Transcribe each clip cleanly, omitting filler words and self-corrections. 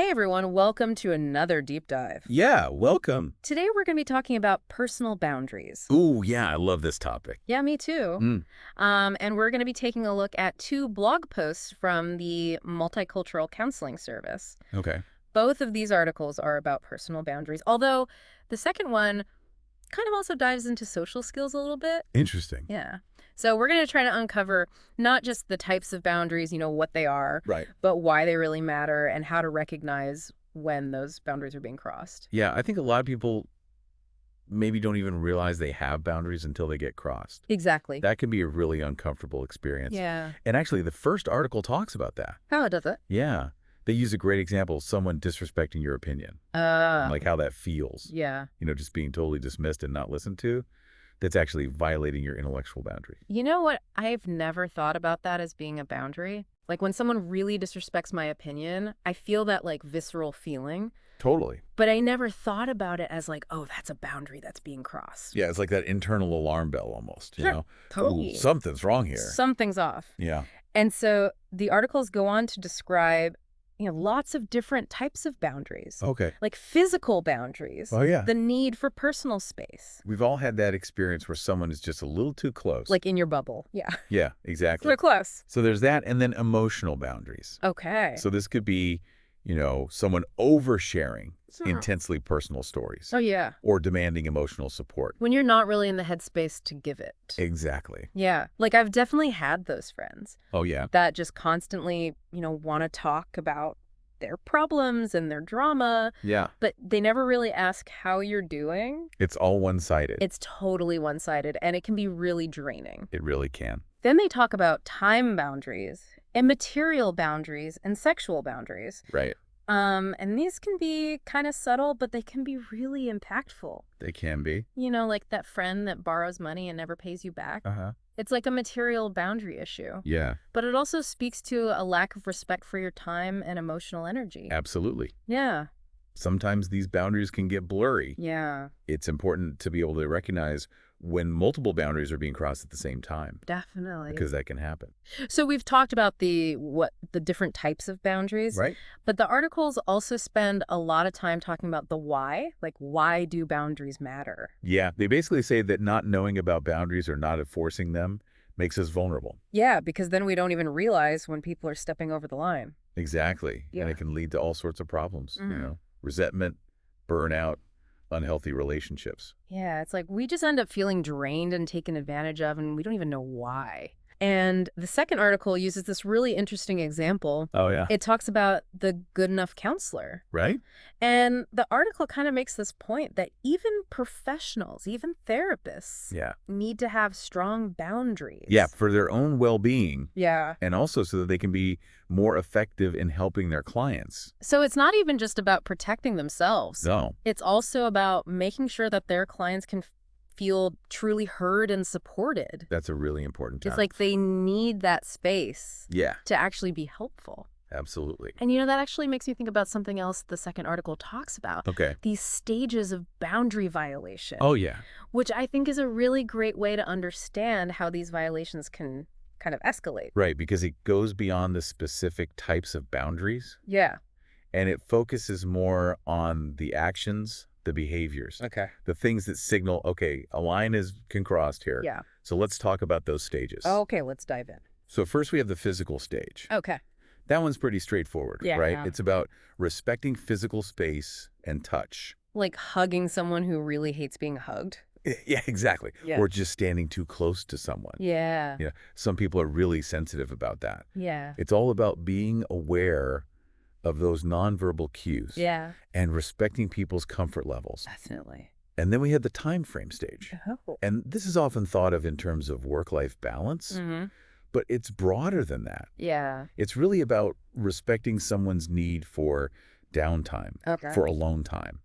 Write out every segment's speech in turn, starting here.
Hey everyone, welcome to another deep dive. Yeah, welcome. Today we're going to be talking about personal boundaries. Ooh, yeah, I love this topic. Yeah, me too. Mm, And we're going to be taking a look at two blog posts from the Multicultural Counseling Service. okay. Both of these articles are about personal boundaries, although the second one kind of also dives into social skills a little bit. Interesting. Yeah. So we're going to try to uncover not just the types of boundaries, what they are, Right. but why they really matter and how to recognize when those boundaries are being crossed. Yeah, I think a lot of people maybe don't even realize they have boundaries until they get crossed. Exactly. That can be a really uncomfortable experience. Yeah. And actually, the first article talks about that. How does it? Yeah. They use a great example, someone disrespecting your opinion, and like how that feels. Yeah. Just being totally dismissed and not listened to. That's actually violating your intellectual boundary. You know what? I've never thought about that as being a boundary. Like when someone really disrespects my opinion, I feel that like visceral feeling, Totally. but I never thought about it as like, oh, that's a boundary that's being crossed. Yeah, it's like that internal alarm bell almost, you Sure. know? Totally. Ooh, something's wrong here. Something's off. Yeah. And so the articles go on to describe, lots of different types of boundaries. Okay. Like physical boundaries. Oh, yeah. The need for personal space. We've all had that experience where someone is just a little too close. Like in your bubble. Yeah. Yeah, exactly. They're close. So there's that, and then emotional boundaries. Okay. So this could be, someone oversharing Sure. intensely personal stories Oh, yeah. or demanding emotional support. When you're not really in the headspace to give it. Exactly. Yeah. Like I've definitely had those friends Oh, yeah. that just constantly, want to talk about their problems and their drama, Yeah. but they never really ask how you're doing. It's all one-sided. It's totally one-sided and it can be really draining. It really can. Then they talk about time boundaries and material boundaries and sexual boundaries. Right. And these can be kind of subtle, but they can be really impactful. They can be. Like that friend that borrows money and never pays you back. Uh-huh. It's like a material boundary issue. Yeah, But it also speaks to a lack of respect for your time and emotional energy. absolutely. Yeah. Sometimes these boundaries can get blurry. Yeah. It's important to be able to recognize when multiple boundaries are being crossed at the same time, Definitely. because that can happen. So we've talked about the different types of boundaries, Right? but the articles also spend a lot of time talking about the why. Like, why do boundaries matter? Yeah, they basically say that not knowing about boundaries or not enforcing them makes us vulnerable. Yeah, because then we don't even realize when people are stepping over the line. Exactly. Yeah. And it can lead to all sorts of problems, Mhm. resentment, burnout, unhealthy relationships. Yeah, it's like we just end up feeling drained and taken advantage of, and we don't even know why. And the second article uses this really interesting example. Oh, yeah. It talks about the good enough counselor. Right? And the article kind of makes this point that even professionals, even therapists, Yeah. need to have strong boundaries. Yeah, for their own well-being, Yeah. and also so that they can be more effective in helping their clients. So it's not even just about protecting themselves. No. It's also about making sure that their clients can feel truly heard and supported. That's a really important time. It's like they need that space Yeah, to actually be helpful. absolutely. And that actually makes me think about something else the second article talks about. Okay. These stages of boundary violation. Oh, yeah. Which I think is a really great way to understand how these violations can kind of escalate. Right, because it goes beyond the specific types of boundaries, Yeah. and it focuses more on the actions, the behaviors, Okay. the things that signal, okay, a line has been crossed here. Yeah. So let's talk about those stages. Okay, let's dive in. So first we have the physical stage. Okay. That one's pretty straightforward, Yeah. right? It's about respecting physical space and touch. Like hugging someone who really hates being hugged. Yeah, exactly. Yeah. Or just standing too close to someone. Yeah. Yeah. Some people are really sensitive about that. Yeah. It's all about being aware of those nonverbal cues Yeah. and respecting people's comfort levels. Definitely. And then we have the time frame stage. Oh. And this is often thought of in terms of work-life balance, Mm-hmm. but it's broader than that. Yeah. It's really about respecting someone's need for downtime, Okay. for alone time,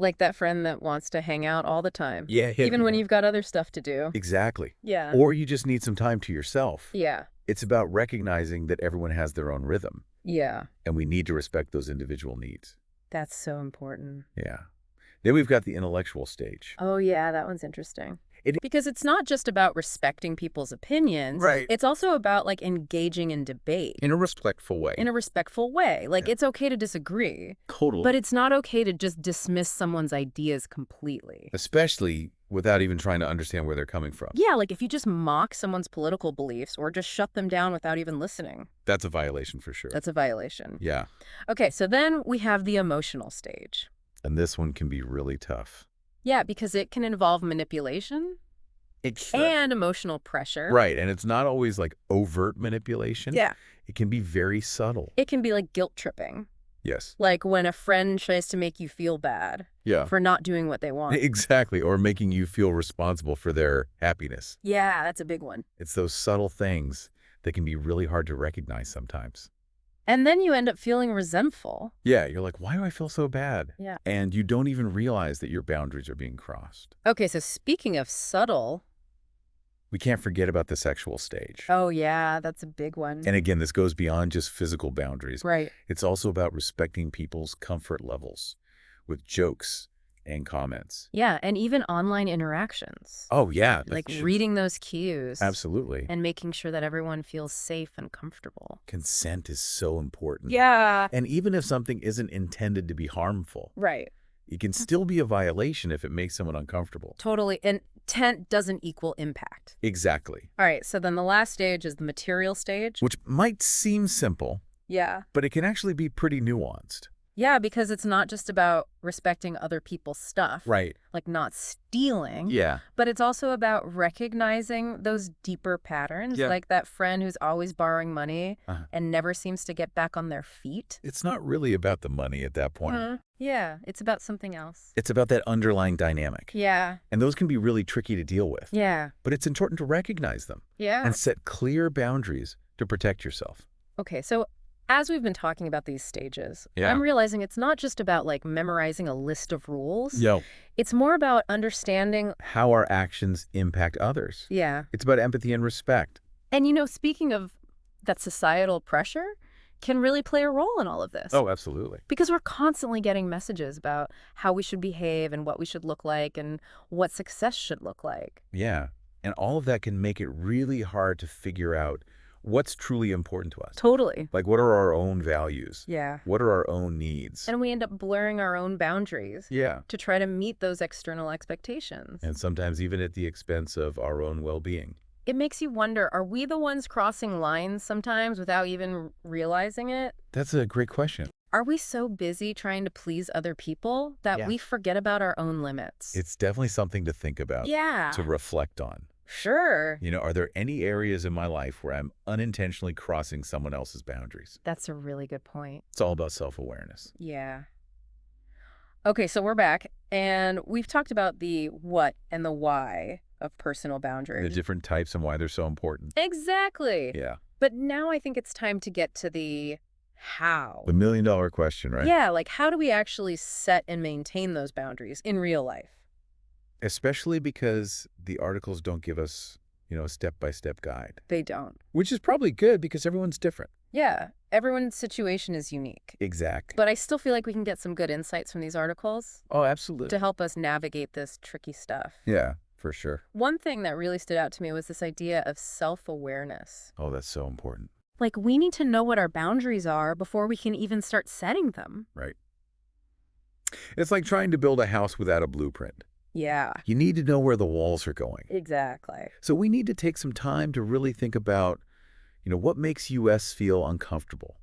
Like that friend that wants to hang out all the time. Yeah. Even when you've got other stuff to do. Exactly. Yeah. Or you just need some time to yourself. Yeah. It's about recognizing that everyone has their own rhythm, Yeah. and we need to respect those individual needs. That's so important. Yeah. Then we've got the intellectual stage. Oh, yeah, that one's interesting. It Because it's not just about respecting people's opinions. Right. It's also about, like, engaging in debate In a respectful way. in a respectful way. Like, Yeah. it's okay to disagree, Totally. but it's not okay to just dismiss someone's ideas completely. Especially without even trying to understand where they're coming from. Yeah, like if you just mock someone's political beliefs or just shut them down without even listening, That's a violation for sure. that's a violation. Yeah. Okay, so then we have the emotional stage. And this one can be really tough. Yeah, because it can involve manipulation and emotional pressure. Right. And it's not always like overt manipulation. Yeah. It can be very subtle. It can be like guilt tripping, Yes. like when a friend tries to make you feel bad Yeah. for not doing what they want. Exactly. Or making you feel responsible for their happiness. Yeah, that's a big one. It's those subtle things that can be really hard to recognize sometimes. And then you end up feeling resentful. Yeah. You're like, why do I feel so bad? Yeah. And you don't even realize that your boundaries are being crossed. Okay, so speaking of subtle, We can't forget about the sexual stage. oh yeah, that's a big one. And again, this goes beyond just physical boundaries. Right. It's also about respecting people's comfort levels with jokes and comments. Yeah, and even online interactions. Oh, yeah. Like reading those cues. Absolutely. And making sure that everyone feels safe and comfortable. Consent is so important. Yeah. And even if something isn't intended to be harmful, Right. it can still be a violation if it makes someone uncomfortable. Totally. Intent doesn't equal impact. Exactly. All right, so then the last stage is the material stage. Which might seem simple, Yeah. but it can actually be pretty nuanced. Yeah, because it's not just about respecting other people's stuff. Right. Like not stealing. Yeah. But it's also about recognizing those deeper patterns. Yeah. Like that friend who's always borrowing money Uh-huh. and never seems to get back on their feet. It's not really about the money at that point. Yeah, it's about something else. It's about that underlying dynamic. Yeah. And those can be really tricky to deal with. Yeah. But it's important to recognize them Yeah. and set clear boundaries to protect yourself. Okay, so as we've been talking about these stages, Yeah. I'm realizing it's not just about like memorizing a list of rules. Yo. It's more about understanding. How our actions impact others. Yeah. It's about empathy and respect. And speaking of that, societal pressure can really play a role in all of this. Oh, absolutely. Because we're constantly getting messages about how we should behave and what we should look like and what success should look like. Yeah. And all of that can make it really hard to figure out what's truly important to us. Totally. Like, what are our own values? Yeah. What are our own needs? And we end up blurring our own boundaries Yeah. to try to meet those external expectations. And sometimes even at the expense of our own well-being. It makes you wonder, are we the ones crossing lines sometimes without even realizing it? That's a great question. Are we so busy trying to please other people that we forget about our own limits? It's definitely something to think about. Yeah. To reflect on. Sure. Are there any areas in my life where I'm unintentionally crossing someone else's boundaries? That's a really good point. It's all about self-awareness. Yeah. Okay, so we're back, and we've talked about the what and the why of personal boundaries. The different types and why they're so important. Exactly. Yeah. But now I think it's time to get to the how. The million-dollar question, right? Yeah, like how do we actually set and maintain those boundaries in real life? Especially because the articles don't give us, a step-by-step guide. They don't. Which is probably good because everyone's different. Yeah, everyone's situation is unique. Exactly. But I still feel like we can get some good insights from these articles Oh, absolutely. to help us navigate this tricky stuff. Yeah, for sure. One thing that really stood out to me was this idea of self-awareness. Oh, that's so important. Like, we need to know what our boundaries are before we can even start setting them. Right. It's like trying to build a house without a blueprint. Yeah. You need to know where the walls are going. Exactly. So we need to take some time to really think about, what makes us feel uncomfortable?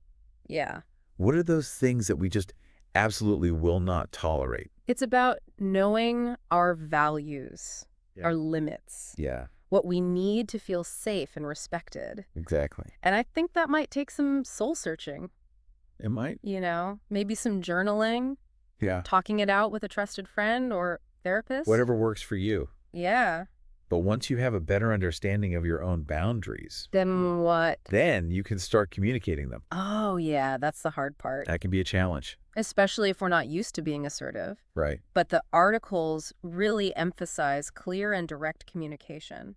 Yeah. What are those things that we just absolutely will not tolerate? It's about knowing our values, our limits, Yeah, what we need to feel safe and respected. exactly. And I think that might take some soul searching, It might. maybe some journaling, Yeah. talking it out with a trusted friend or therapist. Whatever works for you. Yeah. But once you have a better understanding of your own boundaries, Then what? then you can start communicating them. Oh, yeah, that's the hard part. That can be a challenge. Especially if we're not used to being assertive. Right. But the articles really emphasize clear and direct communication.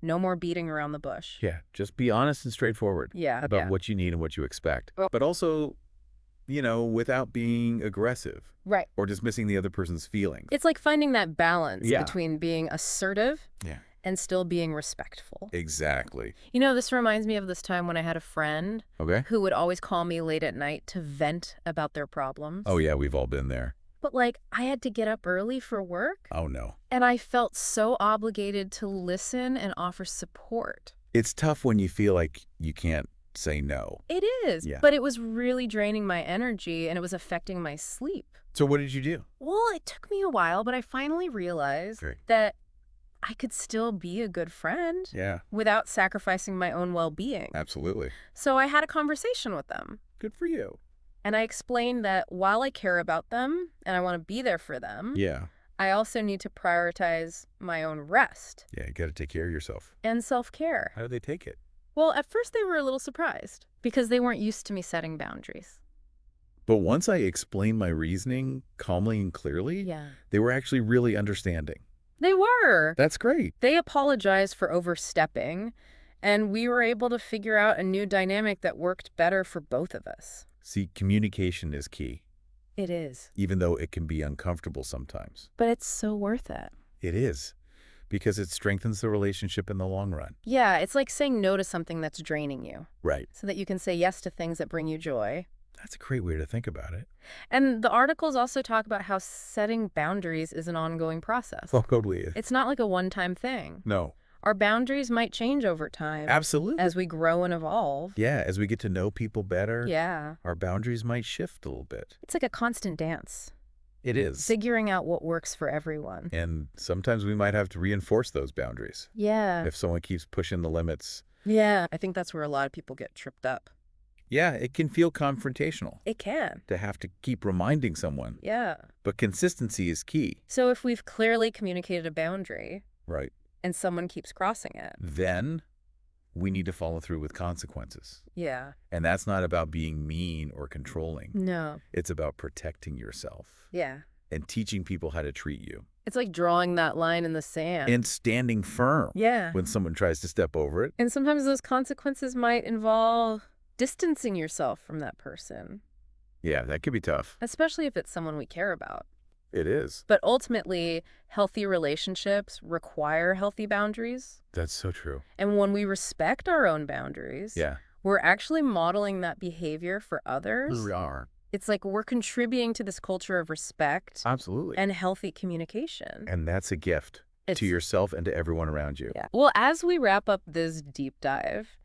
No more beating around the bush. Yeah. Just be honest and straightforward Yeah. about what you need and what you expect. Oh. But also without being aggressive Right. or dismissing the other person's feelings. It's like finding that balance Yeah. between being assertive Yeah. and still being respectful. Exactly. This reminds me of this time when I had a friend Okay. who would always call me late at night to vent about their problems. Oh, yeah, we've all been there. But I had to get up early for work, Oh, no. and I felt so obligated to listen and offer support. It's tough when you feel like you can't say no. It is, Yeah. but it was really draining my energy, and it was affecting my sleep. So what did you do? Well, it took me a while, but I finally realized Great. that I could still be a good friend Yeah, without sacrificing my own well-being. absolutely. So I had a conversation with them, Good for you. and I explained that while I care about them and I want to be there for them, Yeah. I also need to prioritize my own rest Yeah, you got to take care of yourself. and self-care. How do they take it? Well, at first they were a little surprised because they weren't used to me setting boundaries. But once I explained my reasoning calmly and clearly, Yeah. they were actually really understanding. They were. That's great. They apologized for overstepping, and we were able to figure out a new dynamic that worked better for both of us. See, communication is key, It is. even though it can be uncomfortable sometimes. But it's so worth it. It is, because it strengthens the relationship in the long run. Yeah, it's like saying no to something that's draining you Right. so that you can say yes to things that bring you joy. That's a great way to think about it. And the articles also talk about how setting boundaries is an ongoing process. Well, totally. It's not like a one-time thing. No. Our boundaries might change over time Absolutely. as we grow and evolve. Yeah, as we get to know people better, Yeah. our boundaries might shift a little bit. It's like a constant dance, It is. figuring out what works for everyone. And sometimes we might have to reinforce those boundaries. Yeah. If someone keeps pushing the limits, Yeah. I think that's where a lot of people get tripped up. yeah, it can feel confrontational It can. to have to keep reminding someone. Yeah. But consistency is key. So if we've clearly communicated a boundary Right. and someone keeps crossing it. Then we need to follow through with consequences. Yeah. And that's not about being mean or controlling. No. It's about protecting yourself Yeah. and teaching people how to treat you It's like drawing that line in the sand. and standing firm Yeah. when someone tries to step over it. And sometimes those consequences might involve distancing yourself from that person, Yeah, that could be tough. especially if it's someone we care about. It is. But ultimately, healthy relationships require healthy boundaries. That's so true. And when we respect our own boundaries, Yeah. we're actually modeling that behavior for others. We are. It's like we're contributing to this culture of respect Absolutely. and healthy communication. And that's a gift to yourself and to everyone around you. Yeah. Well, as we wrap up this deep dive,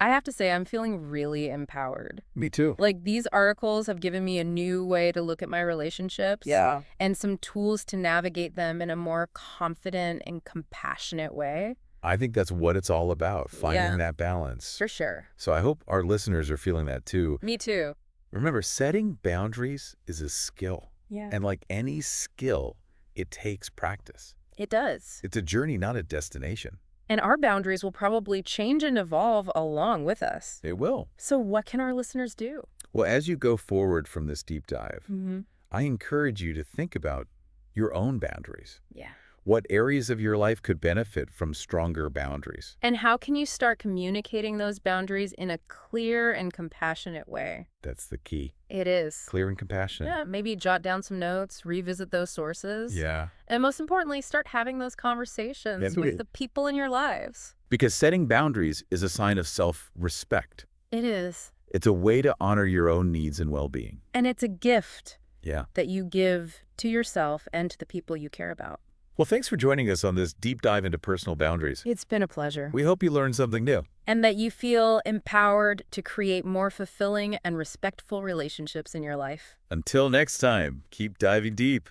I have to say I'm feeling really empowered. Me too. Like, these articles have given me a new way to look at my relationships. Yeah. And some tools to navigate them in a more confident and compassionate way. I think that's what it's all about, finding Yeah. that balance. For sure. So I hope our listeners are feeling that too. Me too. Remember, setting boundaries is a skill. Yeah. And like any skill, it takes practice. It does. It's a journey, not a destination. And our boundaries will probably change and evolve along with us. It will. So what can our listeners do? Well, as you go forward from this deep dive, Mm-hmm. I encourage you to think about your own boundaries. Yeah. What areas of your life could benefit from stronger boundaries? And how can you start communicating those boundaries in a clear and compassionate way? That's the key. It is. Clear and compassionate. Yeah, maybe jot down some notes, revisit those sources. Yeah. And most importantly, start having those conversations That's with right. the people in your lives. Because setting boundaries is a sign of self-respect. It is. It's a way to honor your own needs and well-being. And it's a gift Yeah. that you give to yourself and to the people you care about. Well, thanks for joining us on this deep dive into personal boundaries. It's been a pleasure. We hope you learned something new. And that you feel empowered to create more fulfilling and respectful relationships in your life. Until next time, keep diving deep.